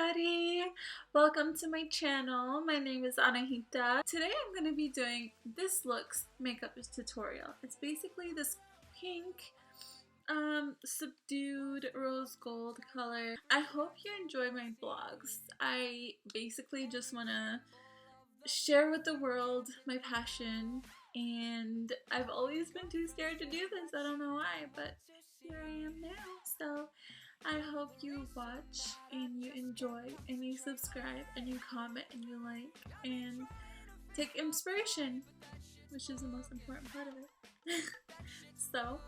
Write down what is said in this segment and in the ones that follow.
everybody! Welcome to my channel. My name is Anahita. Today I'm going to be doing this look's makeup tutorial. It's basically this pink, subdued rose gold color. I hope you enjoy my vlogs. I basically just want to share with the world my passion, and I've always been too scared to do this. I don't know why, but here I am now. So I hope you watch and you enjoy and you subscribe and you comment and you like and take inspiration, which is the most important part of it. So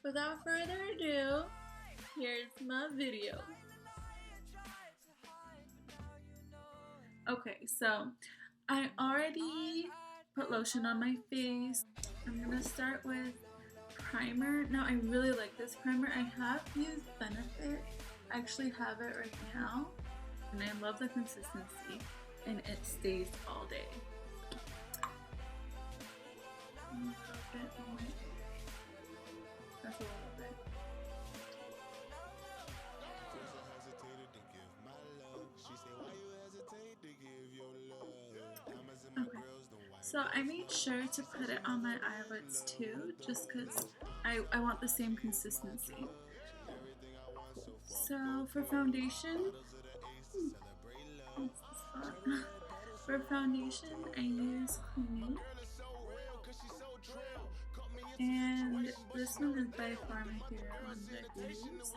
without further ado, here's my video. Okay, so I already put lotion on my face. I'm gonna start with primer. Now I really like this primer. I have used Benefit. I actually have it right now, and I love the consistency, and it stays all day. That's a little bit. Okay, so I made sure to put it on my eyelids too, just because I want the same consistency. So for foundation, for foundation I use Clinique, and this one is by far my favorite one that I've used.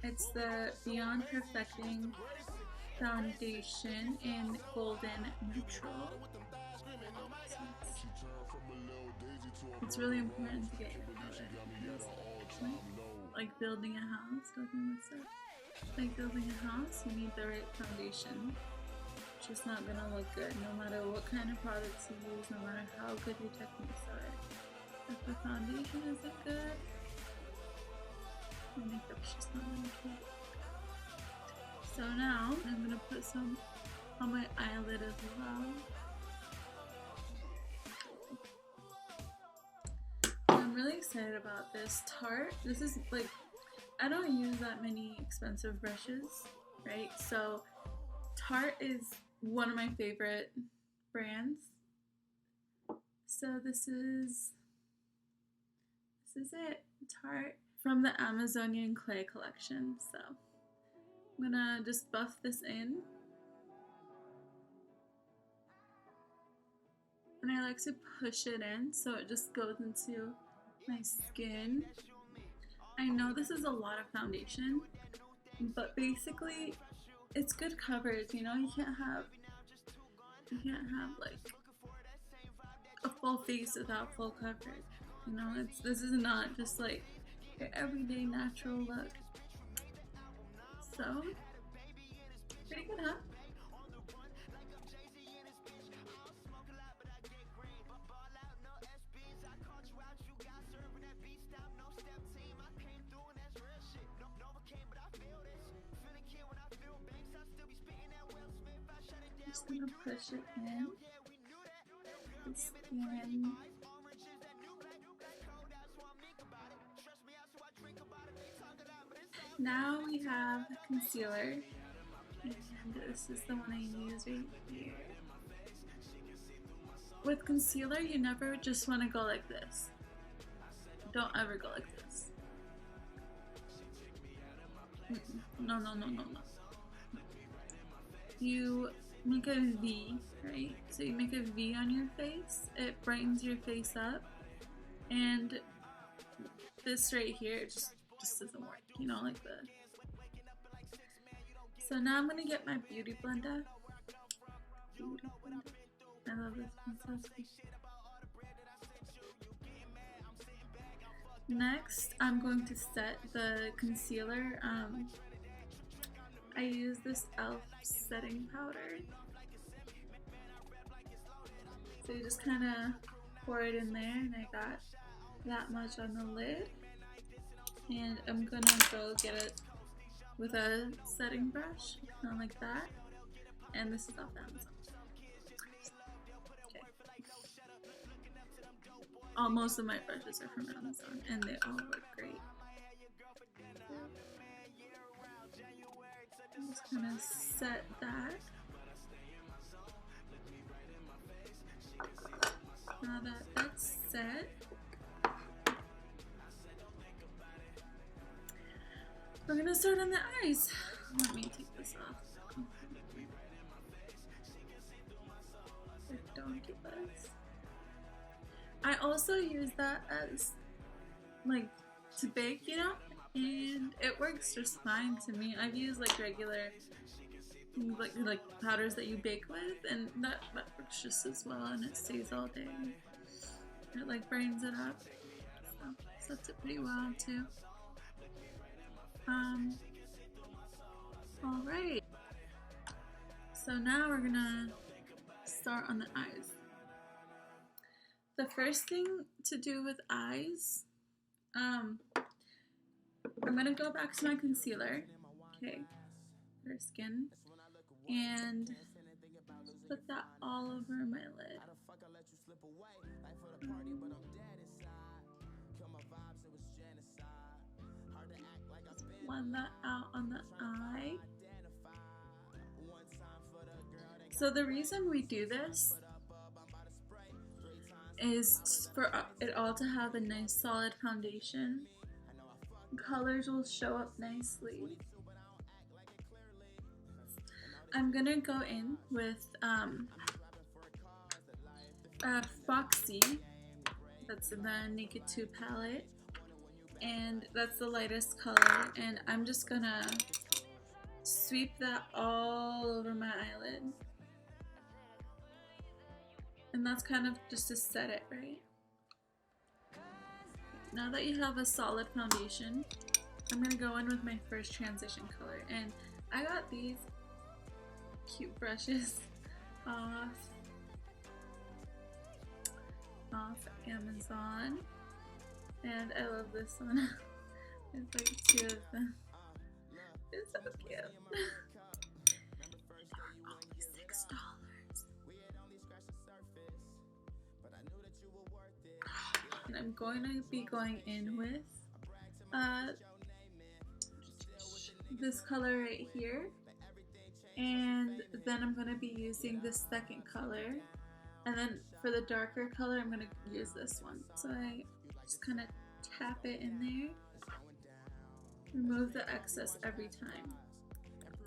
It's the Beyond Perfecting Foundation in Golden Neutral. So it's really important to get rid of it because, like building a house, like building a house, you need the right foundation. It's just not gonna look good no matter what kind of products you use, no matter how good your techniques are. If the foundation isn't good, the makeup's just not gonna keep. So now I'm gonna put some on my eyelid as well. I'm really excited about this Tarte. This is like, I don't use that many expensive brushes, right? So Tarte is one of my favorite brands. So this is it, Tarte, from the Amazonian Clay collection. So I'm gonna just buff this in. And I like to push it in so it just goes into my skin. I know this is a lot of foundation, but basically it's good coverage, you know? You can't have like a full face without full coverage. You know, this is not just like your everyday natural look. So pretty good, huh? Just gonna push it in the skin. Now we have concealer, and this is the one I use right here. With concealer, you never just want to go like this. Don't ever go like this. No. You make a V, right? So you make a V on your face. It brightens your face up, and this right here just doesn't work, you know, like the. So now I'm gonna get my beauty blender. I love this consistency. Next, I'm going to set the concealer. I use this e.l.f. setting powder. So you just kind of pour it in there, and I got that much on the lid. And I'm gonna go get it with a setting brush, kind of like that. And this is off Amazon. Okay. Most of my brushes are from Amazon, and they all look great. gonna set that. Now that that's set, we're gonna start on the eyes. Let me take this off. Donkey buzz. I also use that as like to bake, you know, and it works just fine to me. I've used like regular things like powders that you bake with, and that works just as well, and it stays all day. It like brightens it up, so sets it pretty well too. All right. So now we're gonna start on the eyes. The first thing to do with eyes, I'm gonna go back to my concealer, okay, for skin, and put that all over my lid. Blend that out on the eye. So the reason we do this is for it all to have a nice solid foundation. Colors will show up nicely. I'm gonna go in with Foxy, that's in the Naked 2 palette, and that's the lightest color, and I'm just gonna sweep that all over my eyelid. And that's kind of just to set it, right? Now that you have a solid foundation, I'm gonna go in with my first transition color, and I got these cute brushes off Amazon, and I love this one. There's like 2 of them. It's so cute. They were only $6. And I'm going to be going in with this color right here, and then I'm going to be using this second color, and then for the darker color I'm going to use this one. So I just kind of tap it in there. Remove the excess every time.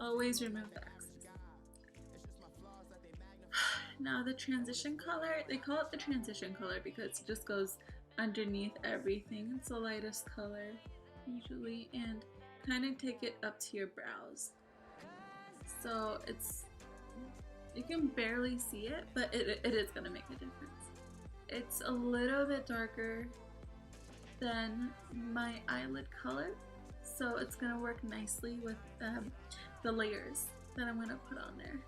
Always remove the excess. Now the transition color, they call it the transition color because it just goes underneath everything. It's the lightest color usually, and kind of take it up to your brows. So you can barely see it, but it is going to make a difference. It's a little bit darker than my eyelid color, so it's going to work nicely with the layers that I'm going to put on there.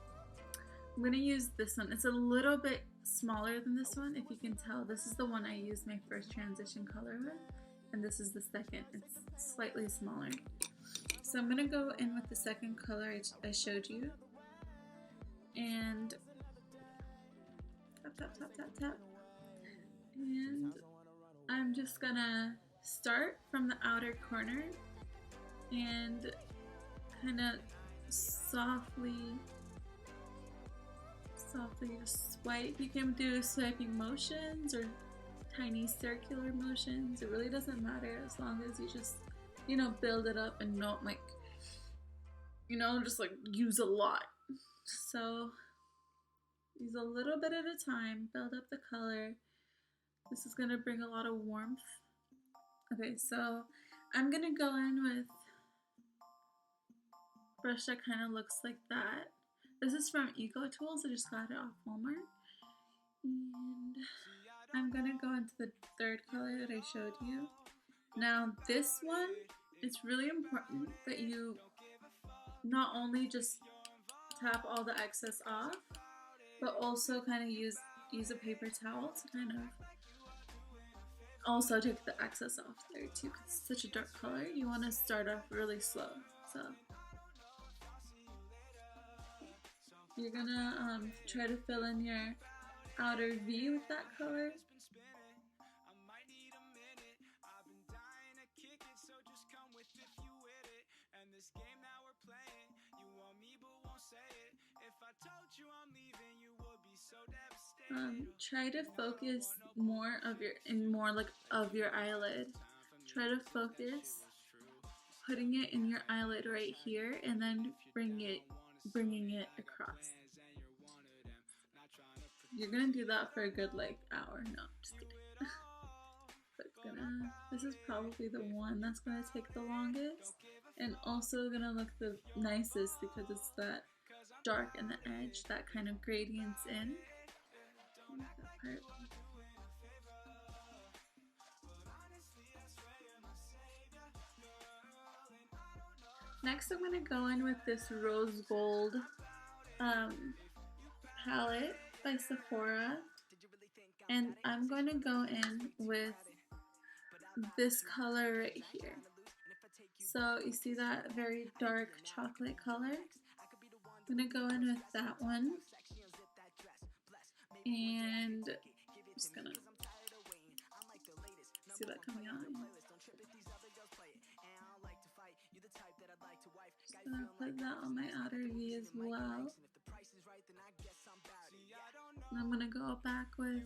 I'm going to use this one. It's a little bit smaller than this one. If you can tell, this is the one I used my first transition color with, and this is the second. It's slightly smaller. So I'm going to go in with the second color I showed you, and tap, tap, tap, tap, tap. And I'm just going to start from the outer corner and kind of softly just swipe. You can do swiping motions or tiny circular motions. It really doesn't matter as long as you just, you know, build it up and not like, you know, just like use a lot. So use a little bit at a time, build up the color. This is gonna bring a lot of warmth. Okay, so I'm gonna go in with a brush that kind of looks like that. This is from Eco Tools. I just got it off Walmart. And I'm gonna go into the third color that I showed you. Now this one, it's really important that you not only just tap all the excess off, but also kind of use a paper towel to kind of also take the excess off there too, because it's such a dark color. You want to start off really slow. So you're gonna try to fill in your outer V with that color. Try to focus more of your eyelid. Try to focus putting it in your eyelid right here, and then bringing it across. You're gonna do that for a good like hour. No, just kidding. But this is probably the one that's gonna take the longest, and also gonna look the nicest because it's that dark in the edge, that kind of gradients in. That part. Next, I'm gonna go in with this rose gold palette by Sephora, and I'm going to go in with this color right here. So you see that very dark chocolate color? I'm going to go in with that one, and I'm just going to see that coming out. Just going to put that on my outer V as well. And I'm going to go back with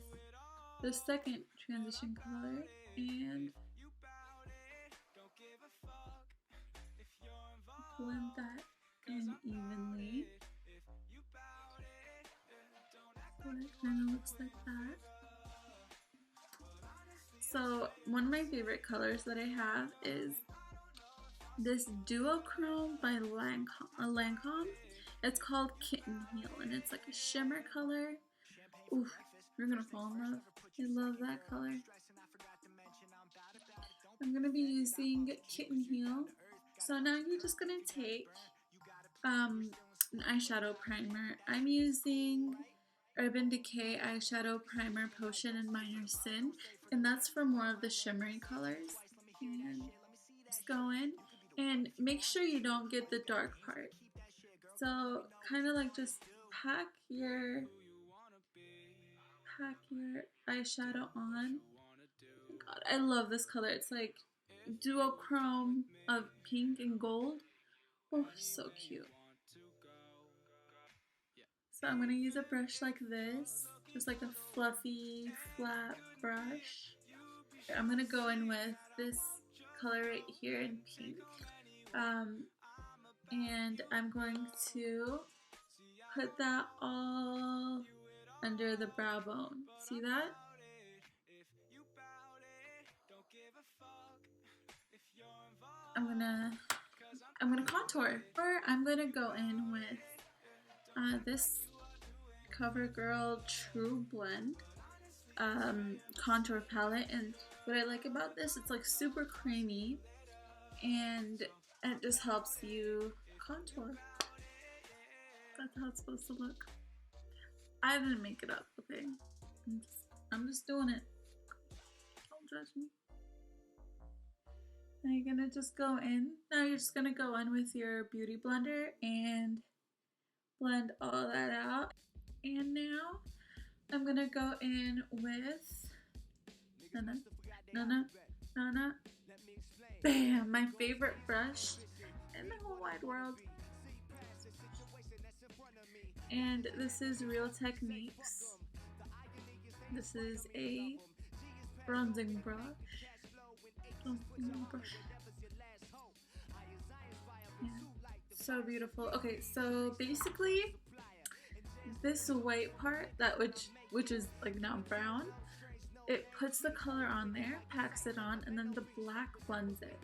the second transition color and blend that in evenly. So it kind of looks like that. So one of my favorite colors that I have is this duochrome by Lancome. It's called Kitten Heel, and it's like a shimmer color. Oof, you're gonna fall in love. I love that color. I'm gonna be using Kitten Heel. So now you're just gonna take an eyeshadow primer. I'm using Urban Decay Eyeshadow Primer Potion in Minor Sin, and that's for more of the shimmery colors. And just go in and make sure you don't get the dark part. So kind of like just pack your eyeshadow on. Oh God, I love this color. It's like duochrome of pink and gold. Oh, so cute. So I'm gonna use a brush like this, just like a fluffy, flat brush. I'm gonna go in with this color right here in pink. And I'm going to put that all under the brow bone. See that? I'm gonna contour. I'm gonna go in with this CoverGirl True Blend contour palette, and what I like about this, it's like super creamy, and it just helps you contour. That's how it's supposed to look. I didn't make it up, okay? I'm just doing it. Don't judge me. Now you're gonna just go in. Now you're just gonna go in with your beauty blender and blend all that out. And now I'm gonna go in with bam, my favorite brush in the whole wide world. And this is Real Techniques. This is a bronzing brush. Yeah, so beautiful. Okay, so basically this white part, which is like now brown, it puts the color on there, packs it on, and then the black blends it.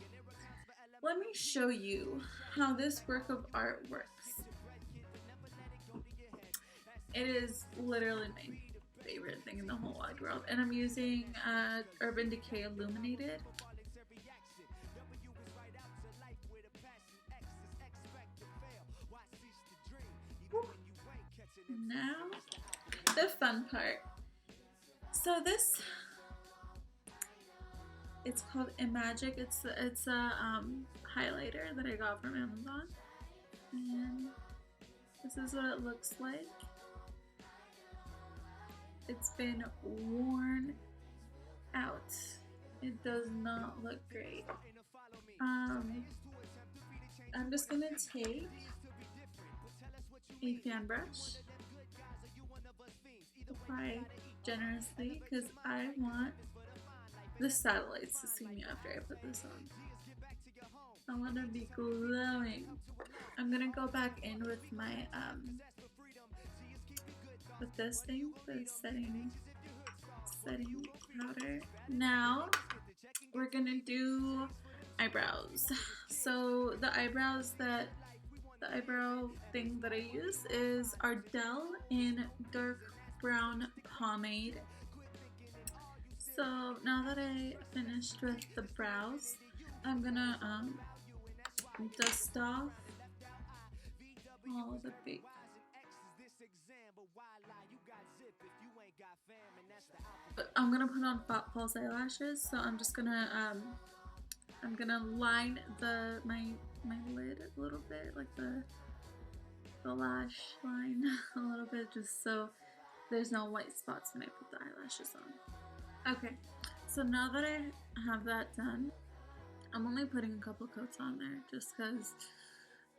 Let me show you how this work of art works. It is literally my favorite thing in the whole wide world, and I'm using Urban Decay Illuminated. Now, the fun part. So this, it's called Imagic. It's a highlighter that I got from Amazon, and this is what it looks like. It's been worn out. It does not look great. I'm just gonna take a fan brush. Apply generously because I want the satellites to see me after I put this on. I want to be glowing. I'm gonna go back in with my with this thing, the setting powder. Now we're gonna do eyebrows. So the eyebrow thing that I use is Ardell in dark brown pomade. So now that I finished with the brows, I'm gonna dust off all the fake. But I'm gonna put on false eyelashes, so I'm just gonna I'm gonna line my lid a little bit, like the lash line a little bit, just so there's no white spots when I put the eyelashes on. Okay, so now that I have that done, I'm only putting a couple coats on there just because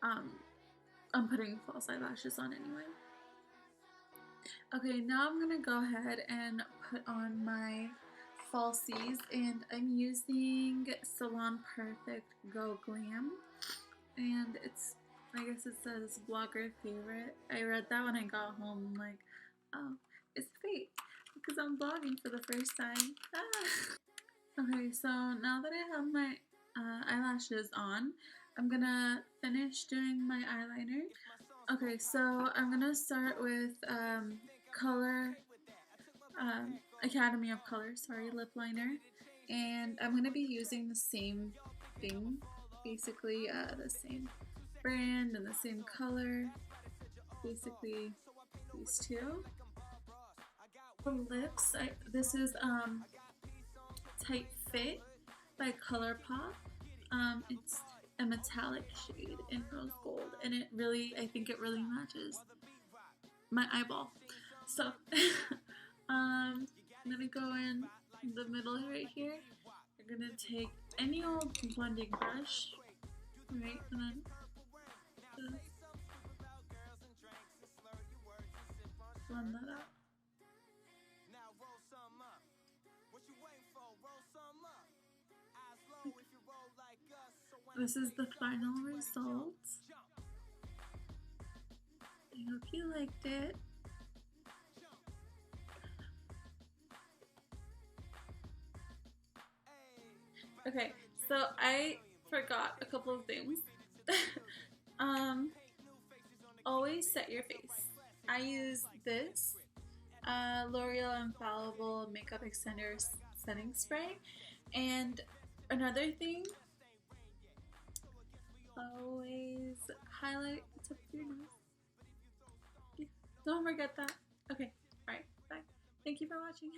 I'm putting false eyelashes on anyway. Okay, now I'm gonna go ahead and put on my falsies, and I'm using Salon Perfect Go Glam, and it's, I guess it says blogger favorite. I read that when I got home, like, oh, it's fake because I'm blogging for the first time. Ah. Okay, so now that I have my eyelashes on, I'm gonna finish doing my eyeliner. Okay, so I'm gonna start with Academy of Color, lip liner, and I'm gonna be using the same thing, basically the same brand and the same color, basically these two. For lips, this is Tight Fit by ColourPop. It's a metallic shade in rose gold, and it really, I think it really matches my eyeball. So I'm gonna go in the middle right here. You're gonna take any old blending brush, right, and then just blend that out. This is the final result. I hope you liked it. Okay, so I forgot a couple of things. Always set your face. I use this L'Oreal Infallible Makeup Extender Setting Spray. And another thing, always highlight the tip of your nose. Yeah, don't forget that. Okay, alright, bye. Thank you for watching.